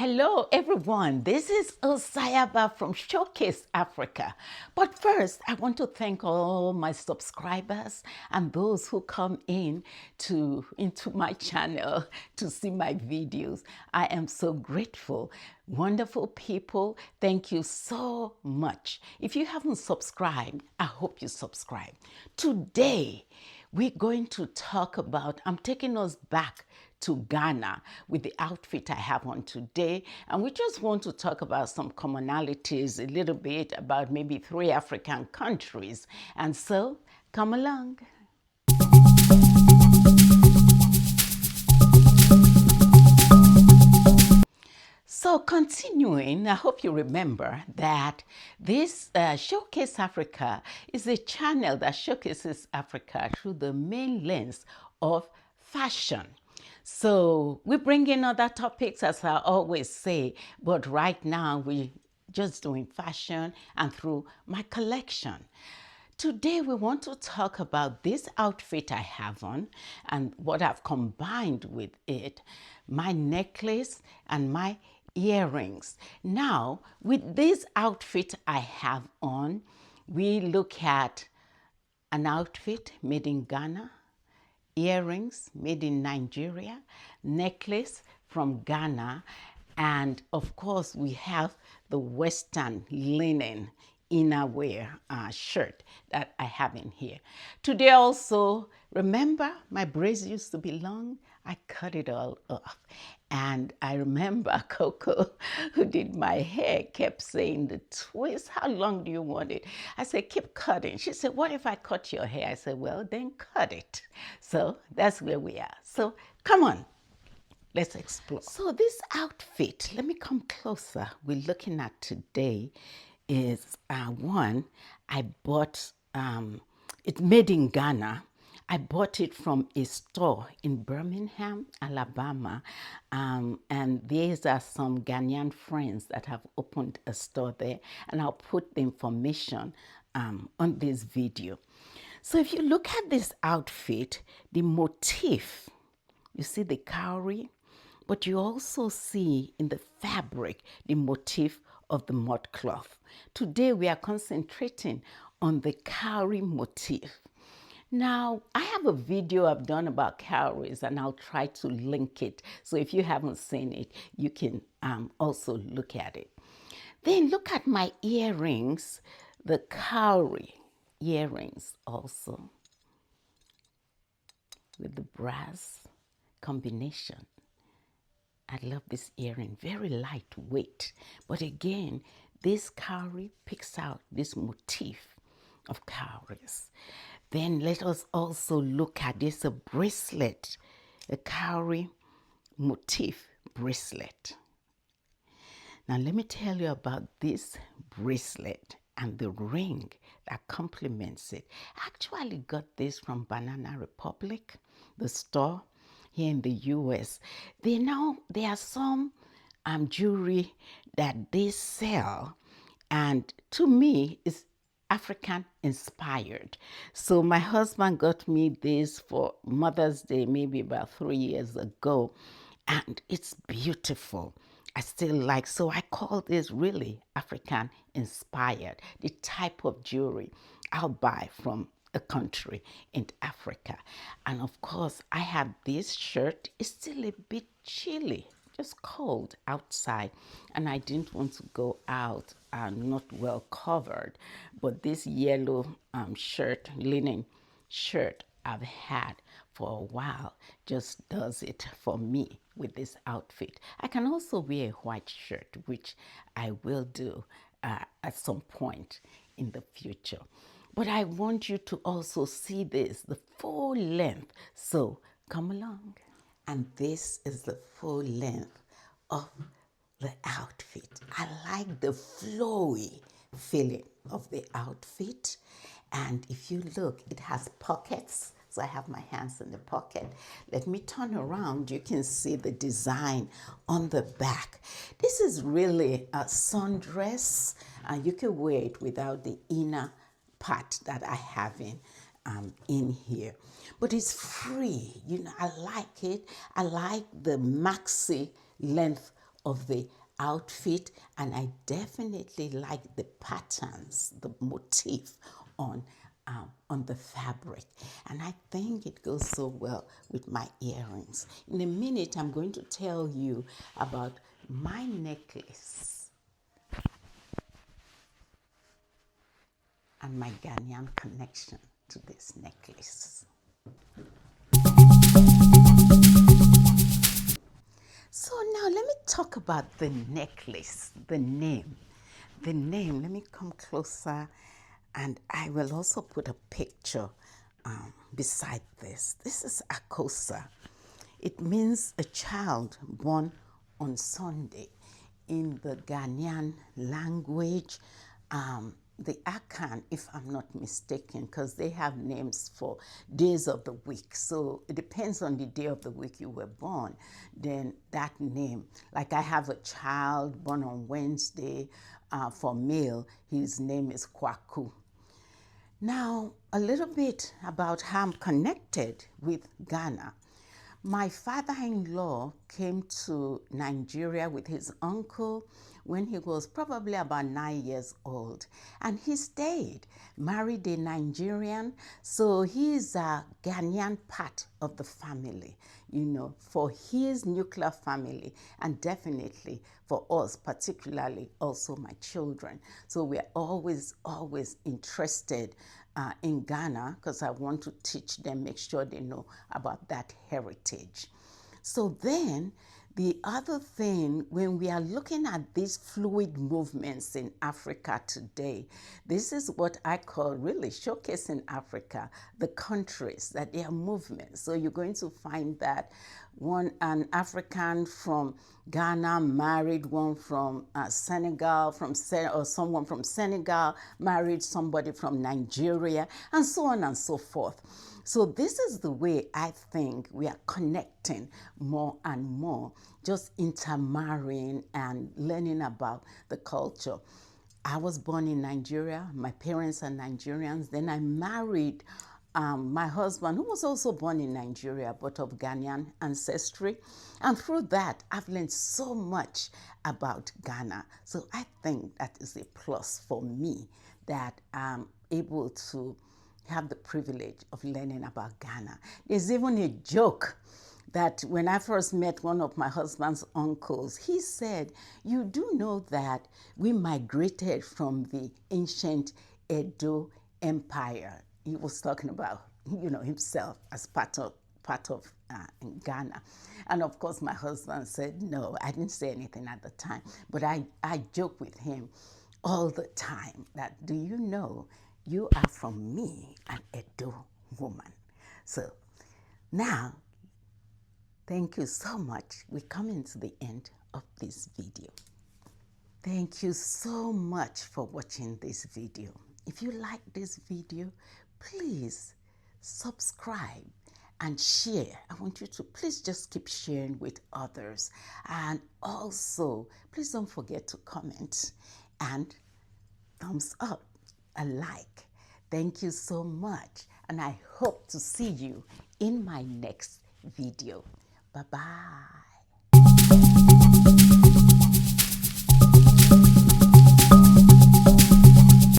Hello everyone, this is Osayaba from Showcase Africa. But first, I want to thank all my subscribers and those who come into my channel to see my videos. I am so grateful. Wonderful people, thank you so much. If you haven't subscribed, I hope you subscribe. Today, we're going to talk about, I'm taking us back to Ghana with the outfit I have on today. And we just want to talk about some commonalities, a little bit about maybe 3 African countries. And so, come along. So continuing, I hope you remember that this Showcase Africa is a channel that showcases Africa through the main lens of fashion. So we bring in other topics, as I always say, but right now we're just doing fashion and through my collection. Today we want to talk about this outfit I have on and what I've combined with it, my necklace and my earrings. Now, with this outfit I have on, we look at an outfit made in Ghana, earrings made in Nigeria, necklace from Ghana, and of course we have the Western linen innerwear shirt that I have in here. Today also, remember my braids used to be long? I cut it all off. And I remember Coco, who did my hair, kept saying the twist, how long do you want it? I said, keep cutting. She said, what if I cut your hair? I said, well, then cut it. So that's where we are. So come on, let's explore. So this outfit, let me come closer, we're looking at today is one I bought, it's made in Ghana. I bought it from a store in Birmingham, Alabama, and these are some Ghanaian friends that have opened a store there, and I'll put the information on this video. So if you look at this outfit, the motif, you see the cowrie, but you also see in the fabric the motif of the mud cloth. Today we are concentrating on the cowrie motif. Now, I have a video I've done about cowries and I'll try to link it. So if you haven't seen it, you can also look at it. Then look at my earrings, the cowrie earrings also with the brass combination. I love this earring, very lightweight. But again, this cowrie picks out this motif of cowries. Then let us also look at this, a bracelet, a cowrie motif bracelet. Now let me tell you about this bracelet and the ring that complements it. I actually got this from Banana Republic, the store here in the US. There are some jewelry that they sell, and to me it's African inspired. So my husband got me this for Mother's Day maybe about 3 years ago, and it's beautiful. I still like, so I call this really African inspired, the type of jewelry I'll buy from a country in Africa. And of course, I have this shirt. It's still a bit chilly, just cold outside, and I didn't want to go out not well covered. But this yellow shirt, linen shirt I've had for a while, just does it for me with this outfit. I can also wear a white shirt, which I will do at some point in the future. But I want you to also see this, the full length. So come along. And this is the full length of the outfit. I like the flowy feeling of the outfit. And if you look, it has pockets. So I have my hands in the pocket. Let me turn around. You can see the design on the back. This is really a sundress. You can wear it without the inner part that I have in here. But it's free. You know, I like it. I like the maxi length of the outfit, and I definitely like the patterns, the motif on the fabric, and I think it goes so well with my earrings. In a minute, I'm going to tell you about my necklace and my Ghanaian connection to this necklace. So now let me talk about the necklace, the name. The name, let me come closer, and I will also put a picture beside this. This is Akosua. It means a child born on Sunday. In the Ghanaian language, the Akan, if I'm not mistaken, because they have names for days of the week. So it depends on the day of the week you were born. Then that name, like I have a child born on Wednesday for male, his name is Kwaku. Now, a little bit about how I'm connected with Ghana. My father-in-law came to Nigeria with his uncle when he was probably about 9 years old. And he stayed, married a Nigerian. So he's a Ghanaian part of the family, you know, for his nuclear family, and definitely for us, particularly also my children. So we're always interested in Ghana, because I want to teach them, make sure they know about that heritage. So then the other thing, when we are looking at these fluid movements in Africa today, this is what I call really showcasing Africa, the countries, that they are movements. So you're going to find that an African from Ghana married one from Senegal, or someone from Senegal married somebody from Nigeria, and so on and so forth. So this is the way I think we are connecting more and more, just intermarrying and learning about the culture. I was born in Nigeria. My parents are Nigerians. Then I married my husband, who was also born in Nigeria, but of Ghanaian ancestry. And through that, I've learned so much about Ghana. So I think that is a plus for me, that I'm able to have the privilege of learning about Ghana. There's even a joke that when I first met one of my husband's uncles, he said, "You do know that we migrated from the ancient Edo Empire." He was talking about, you know, himself as part of Ghana. And of course, my husband said, no, I didn't say anything at the time, but I joke with him all the time that, do you know, you are from me, an Edo woman. So now, thank you so much. We're coming to the end of this video. Thank you so much for watching this video. If you like this video, please subscribe and share. I want you to please just keep sharing with others. And also, please don't forget to comment and thumbs up, a like. Thank you so much. And I hope to see you in my next video. Bye-bye.